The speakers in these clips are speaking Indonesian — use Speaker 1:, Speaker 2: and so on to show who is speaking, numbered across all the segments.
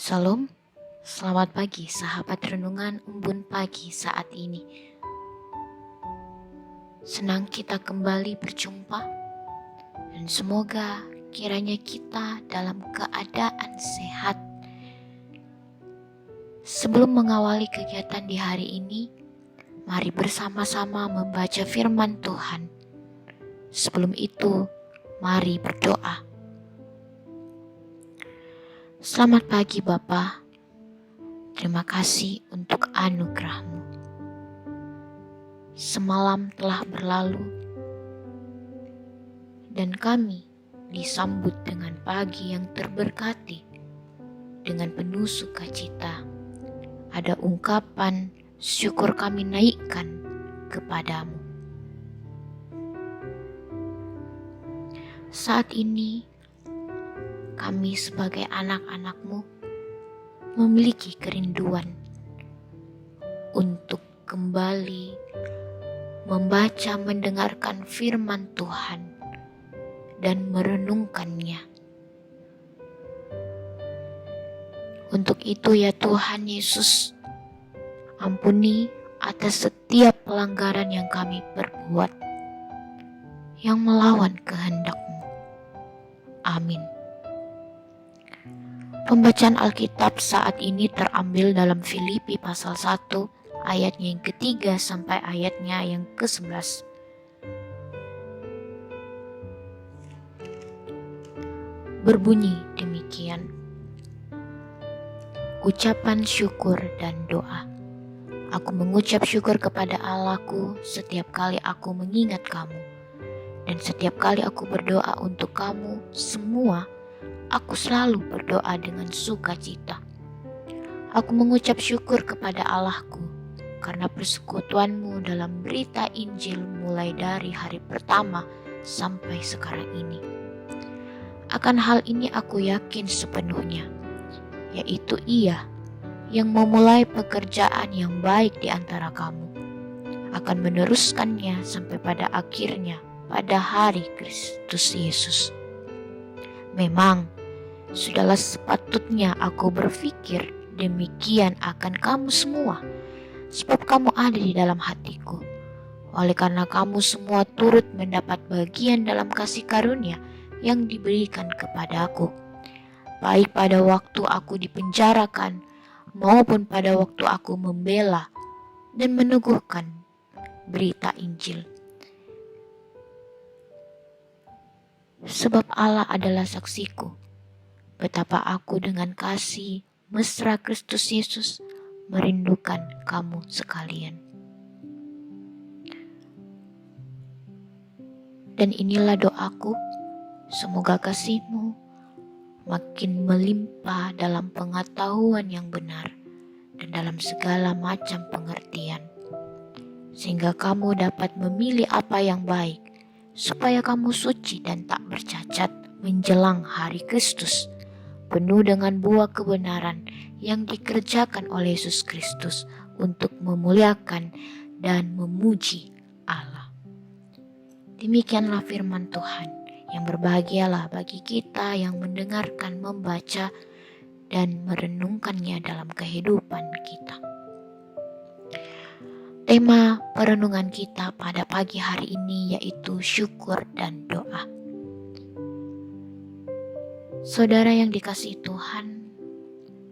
Speaker 1: Salam, selamat pagi sahabat renungan embun pagi saat ini. Senang kita kembali berjumpa dan semoga kiranya kita dalam keadaan sehat. Sebelum mengawali kegiatan di hari ini, mari bersama-sama membaca firman Tuhan. Sebelum itu, mari berdoa. Selamat pagi Bapa. Terima kasih untuk anugerah-Mu. Semalam telah berlalu dan kami disambut dengan pagi yang terberkati dengan penuh sukacita. Ada ungkapan syukur kami naikkan kepadamu. Saat ini kami sebagai anak-anak-Mu memiliki kerinduan untuk kembali membaca, mendengarkan firman Tuhan dan merenungkannya. Untuk itu ya Tuhan Yesus, ampuni atas setiap pelanggaran yang kami perbuat yang melawan kehendak-Mu. Amin. Pembacaan Alkitab saat ini terambil dalam Filipi pasal 1 ayatnya yang ketiga sampai ayatnya yang ke-11. Berbunyi demikian. Ucapan syukur dan doa. Aku mengucap syukur kepada Allahku setiap kali aku mengingat kamu. Dan setiap kali aku berdoa untuk kamu semua, aku selalu berdoa dengan sukacita. Aku mengucap syukur kepada Allahku karena persekutuan-Mu dalam berita Injil mulai dari hari pertama sampai sekarang ini. Akan hal ini aku yakin sepenuhnya, yaitu Ia yang memulai pekerjaan yang baik di antara kamu akan meneruskannya sampai pada akhirnya pada hari Kristus Yesus. Memang sudahlah sepatutnya aku berpikir demikian akan kamu semua, sebab kamu ada di dalam hatiku. Oleh karena kamu semua turut mendapat bagian dalam kasih karunia yang diberikan kepadaku, baik pada waktu aku dipenjarakan maupun pada waktu aku membela dan meneguhkan berita Injil. Sebab Allah adalah saksiku, betapa aku dengan kasih mesra Kristus Yesus merindukan kamu sekalian. Dan inilah doaku, semoga kasih-Mu makin melimpah dalam pengetahuan yang benar dan dalam segala macam pengertian, sehingga kamu dapat memilih apa yang baik, supaya kamu suci dan tak bercacat menjelang hari Kristus, penuh dengan buah kebenaran yang dikerjakan oleh Yesus Kristus untuk memuliakan dan memuji Allah. Demikianlah firman Tuhan, yang berbahagialah bagi kita yang mendengarkan, membaca, dan merenungkannya dalam kehidupan kita. Tema perenungan kita pada pagi hari ini yaitu syukur dan doa. Saudara yang dikasihi Tuhan,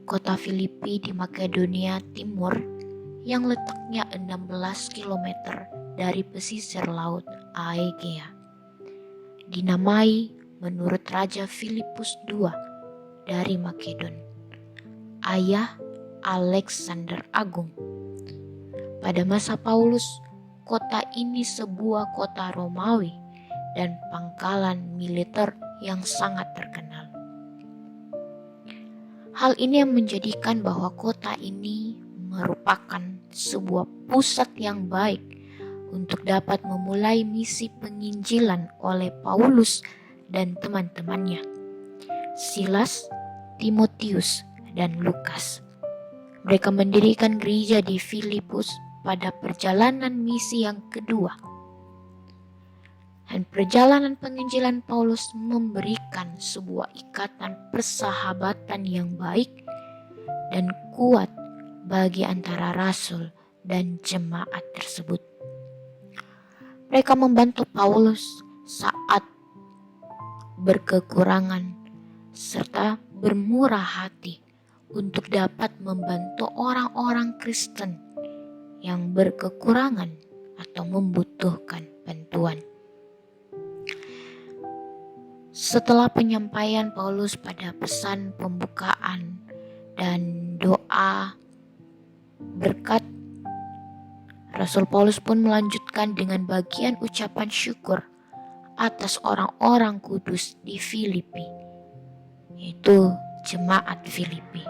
Speaker 1: kota Filipi di Makedonia Timur yang letaknya 16 km dari pesisir laut Aegea, dinamai menurut Raja Filipus II dari Makedon, ayah Alexander Agung. Pada masa Paulus, kota ini sebuah kota Romawi dan pangkalan militer yang sangat terkenal. Hal ini yang menjadikan bahwa kota ini merupakan sebuah pusat yang baik untuk dapat memulai misi penginjilan oleh Paulus dan teman-temannya, Silas, Timotius, dan Lukas. Mereka mendirikan gereja di Filipus pada perjalanan misi yang kedua. Dan perjalanan penginjilan Paulus memberikan sebuah ikatan persahabatan yang baik dan kuat bagi antara rasul dan jemaat tersebut. Mereka membantu Paulus saat berkekurangan serta bermurah hati untuk dapat membantu orang-orang Kristen yang berkekurangan atau membutuhkan bantuan. Setelah penyampaian Paulus pada pesan pembukaan dan doa berkat, Rasul Paulus pun melanjutkan dengan bagian ucapan syukur atas orang-orang kudus di Filipi, yaitu jemaat Filipi.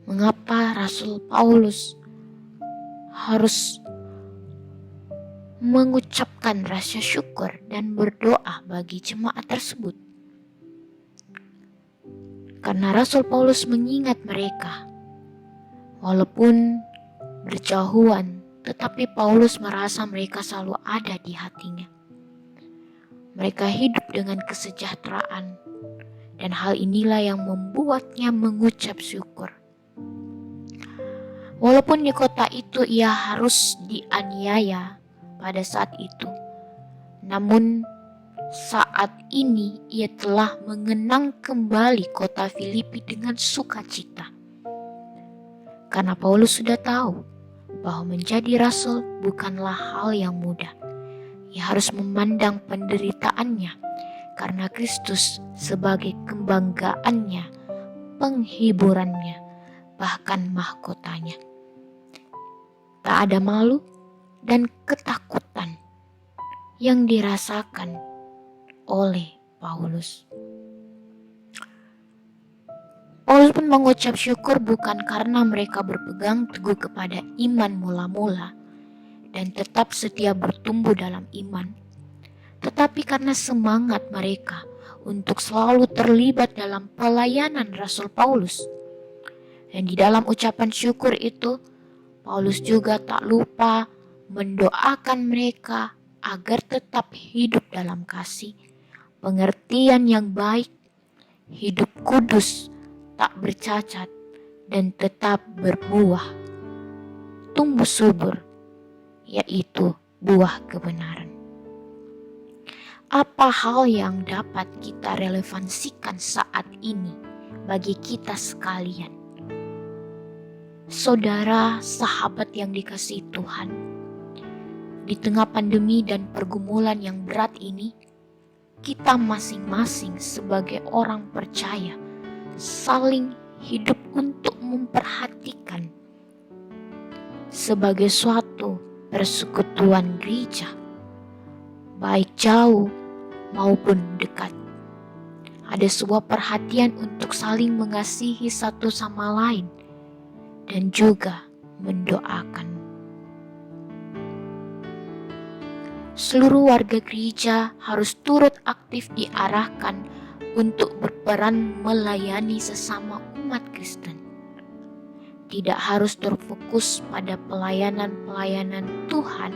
Speaker 1: Mengapa Rasul Paulus harus mengucapkan rasa syukur dan berdoa bagi jemaat tersebut? Karena Rasul Paulus mengingat mereka, walaupun berjauhan, tetapi Paulus merasa mereka selalu ada di hatinya. Mereka hidup dengan kesejahteraan, dan hal inilah yang membuatnya mengucap syukur. Walaupun di kota itu ia harus dianiaya pada saat itu, namun saat ini ia telah mengenang kembali kota Filipi dengan sukacita. Karena Paulus sudah tahu bahwa menjadi rasul bukanlah hal yang mudah. Ia harus memandang penderitaannya karena Kristus sebagai kebanggaannya, penghiburannya, bahkan mahkotanya. Tak ada malu dan ketakutan yang dirasakan oleh Paulus. Paulus pun mengucap syukur bukan karena mereka berpegang teguh kepada iman mula-mula dan tetap setia bertumbuh dalam iman, tetapi karena semangat mereka untuk selalu terlibat dalam pelayanan Rasul Paulus. Dan di dalam ucapan syukur itu, Paulus juga tak lupa mendoakan mereka agar tetap hidup dalam kasih, pengertian yang baik, hidup kudus, tak bercacat, dan tetap berbuah, tumbuh subur, yaitu buah kebenaran. Apa hal yang dapat kita relevansikan saat ini bagi kita sekalian? Saudara, sahabat yang dikasihi Tuhan, di tengah pandemi dan pergumulan yang berat ini, kita masing-masing sebagai orang percaya saling hidup untuk memperhatikan sebagai suatu persekutuan gereja, baik jauh maupun dekat. Ada sebuah perhatian untuk saling mengasihi satu sama lain dan juga mendoakan. Seluruh warga gereja harus turut aktif diarahkan untuk berperan melayani sesama umat Kristen. Tidak harus terfokus pada pelayanan-pelayanan Tuhan,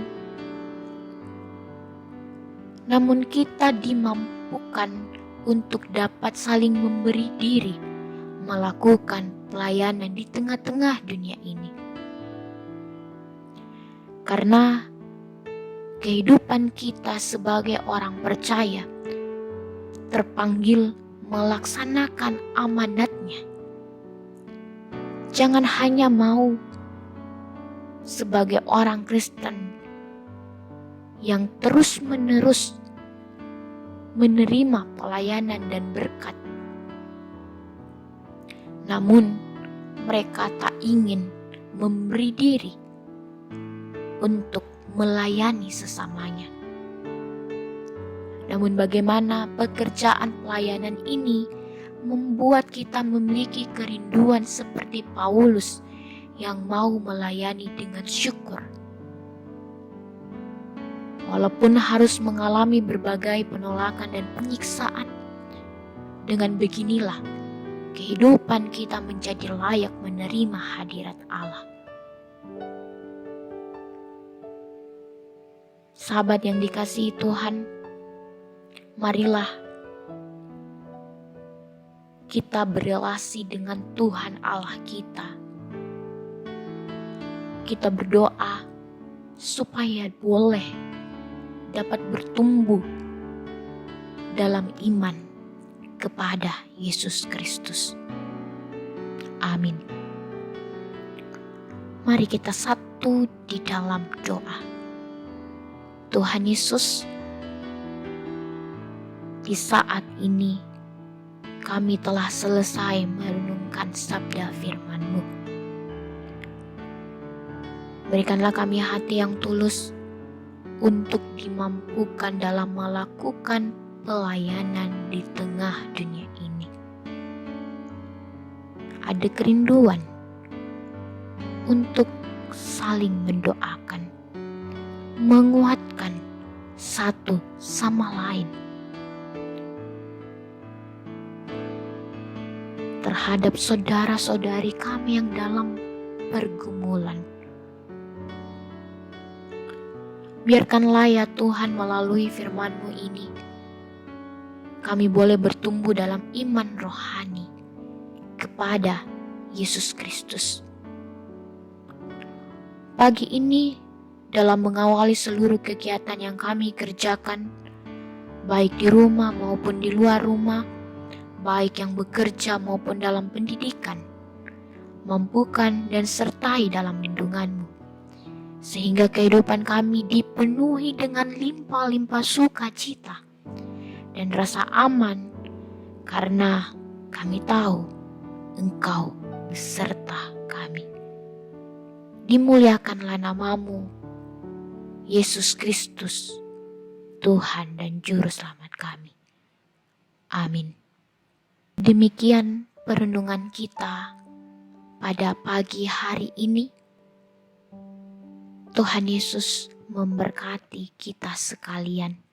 Speaker 1: namun kita dimampukan untuk dapat saling memberi diri, melakukan pelayanan di tengah-tengah dunia ini. Karena kehidupan kita sebagai orang percaya terpanggil melaksanakan amanatnya. Jangan hanya mau sebagai orang Kristen yang terus-menerus menerima pelayanan dan berkat, namun mereka tak ingin memberi diri untuk melayani sesamanya. Namun bagaimana pekerjaan pelayanan ini membuat kita memiliki kerinduan seperti Paulus yang mau melayani dengan syukur. Walaupun harus mengalami berbagai penolakan dan penyiksaan, dengan beginilah kehidupan kita menjadi layak menerima hadirat Allah. Sahabat yang dikasihi Tuhan, marilah kita berelasi dengan Tuhan Allah kita. Kita berdoa supaya boleh dapat bertumbuh dalam iman kepada Yesus Kristus. Amin. Mari kita satu di dalam doa. Tuhan Yesus, di saat ini kami telah selesai merenungkan sabda firman-Mu. Berikanlah kami hati yang tulus untuk dimampukan dalam melakukan pelayanan di tengah dunia ini. Ada kerinduan untuk saling mendoakan, menguatkan satu sama lain terhadap saudara-saudari kami yang dalam pergumulan. Biarkanlah ya Tuhan, melalui firman-Mu ini kami boleh bertumbuh dalam iman rohani kepada Yesus Kristus. Pagi ini dalam mengawali seluruh kegiatan yang kami kerjakan, baik di rumah maupun di luar rumah, baik yang bekerja maupun dalam pendidikan, mampukan dan sertai dalam lindungan-Mu, sehingga kehidupan kami dipenuhi dengan limpah-limpah sukacita dan rasa aman, karena kami tahu Engkau beserta kami. Dimuliakanlah nama-Mu, Yesus Kristus, Tuhan dan Juru Selamat kami. Amin. Demikian perenungan kita pada pagi hari ini. Tuhan Yesus memberkati kita sekalian.